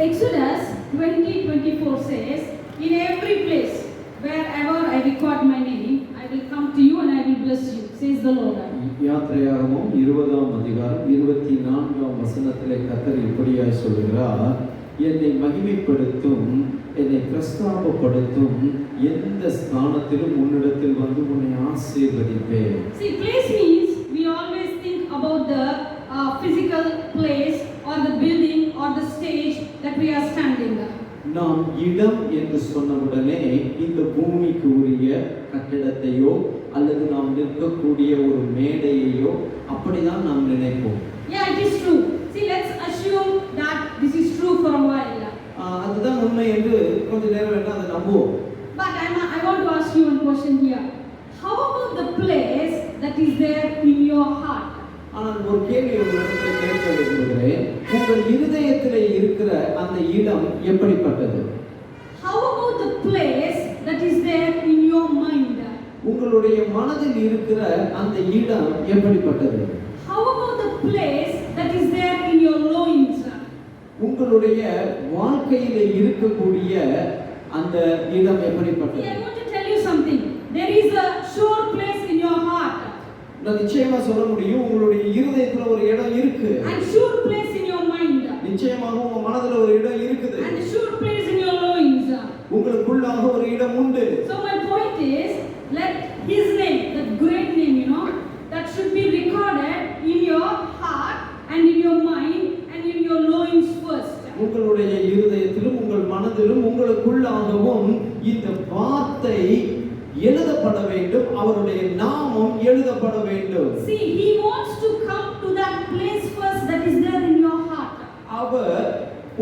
Exodus 20:24 says, "In every place wherever I record my name, I will come to you and I will bless you," says the Lord. யாத்திரையாகமம் 20ஆம் அதிகாரம் 24ஆம் வசனத்திலே கர்த்தர் இப்படியாய் சொல்கிறார், என்னை மகிமைப்படுத்தும், என்னை பிரஸ்தாபப்படுத்தும் எந்த ஸ்தானத்திலும் உன்னிடத்தில் வந்து உன்னை ஆசீர்வதிப்பேன். See, place means we always think about the physical place or the building or the stage that we are standing on. நாம் இடம் என்று சொன்னவுடனே இந்த பூமிக்கு உரிய கட்டிடத்தையோ அல்லது நாம் நிற்கக்கூடிய ஒரு மேடையையோ அப்படிதான் நாம் நினைப்போம். Yeah, it is true. See, let's assume that this is true for a while. அதுதான் உண்மை என்று கொஞ்ச நேரம் வேணா அதை நம்புவோம். But I want to ask you one question here. How about the place that is there in your heart? ஆனால் ஒரு கேள்வி உங்களுக்கு கேட்க விரும்புகிறேன். உங்கள் இருதயத்திலே இருக்கிற அந்த இடம் எப்படிப்பட்டது? How about the place that is there in your mind? உங்களுடைய மனதில் இருக்கிற அந்த இடம் எப்படிப்பட்டது? How about the place that is there in your loins? உங்களுடைய வாழ்க்கையிலே இருக்கக்கூடிய அந்த இடம் எப்படிப்பட்டது? I want to tell you something. There is a sure place in your heart. நான் நிச்சயமா சொல்ல முடியும், உங்களுடைய இருதயத்துல ஒரு இடம் இருக்கு. And sure place in your mind. நிச்சயமாக உங்க மனதுல ஒரு இடம் இருக்குது. And sure place in your loins. உங்களுக்குள்ளாக ஒரு இடம் உண்டு. So my point is, let his name, the great name, that should be recorded in your heart and in your mind and in your loins first. உங்களுடைய இருதயத்திலும் உங்கள் மனதிலும் உங்களுக்குள்ளாகவும் இந்த வார்த்தை எழுதப்பட வேண்டும், அவருடைய நாமம் எழுதப்பட வேண்டும். See, he wants to come to that place first that is there in your heart. அவர்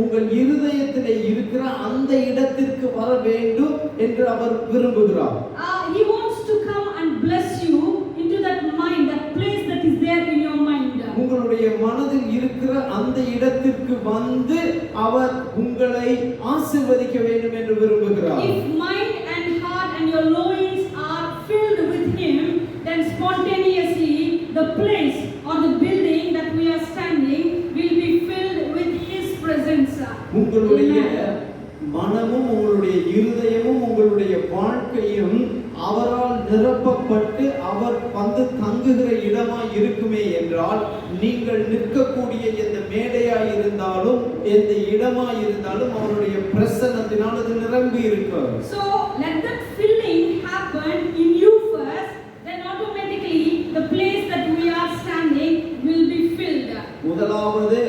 உங்கள் இருதயத்திலே இருக்கிற அந்த இடத்திற்கு வர வேண்டும் என்று அவர் விரும்புகிறார். He wants to come and bless you into that mind, that place that is there in your mind. உங்களுடைய மனதில் இருக்கிற அந்த இடத்திற்கு வந்து அவர் உங்களை ஆசீர்வதிக்க வேண்டும் என்று விரும்புகிறார். If mind and heart and your loins are filled with him, then spontaneously the place or the building that we are standing will be filled with his presence. உங்களுடைய மனமும் உங்களுடைய இருதயமும் உங்களுடைய வாழ்க்கையும் அவரால் நிரப்பப்பட்டு அவர் வந்து தங்குகிற இடமாய் இருக்குமே என்றால், நீங்கள் நிற்கக்கூடிய எந்த மேடையாய் இருந்தாலும் எந்த இடமாய் இருந்தாலும் அவருடைய பிரசன்னத்தினால் அது நிரம்பி இருக்கும். So let that filling happen in you first, then automatically the place that we are standing will be filled. முதலாவது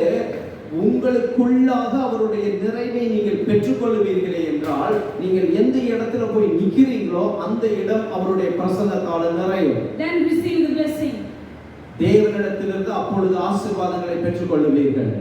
உங்களுக்குள்ளாக அவருடைய நிறைவை நீங்கள் பெற்றுக்கொள்வீர்களே என்றால், நீங்கள் எந்த இடத்துல போய் நிக்கிறீங்களோ அந்த இடம் அவருடைய பிரசன்னத்தால் நிறையும். Then receive the blessing. தேவனிடத்திலிருந்து அப்பொழுது ஆசீர்வாதங்களை பெற்றுக்கொள்வீர்கள்.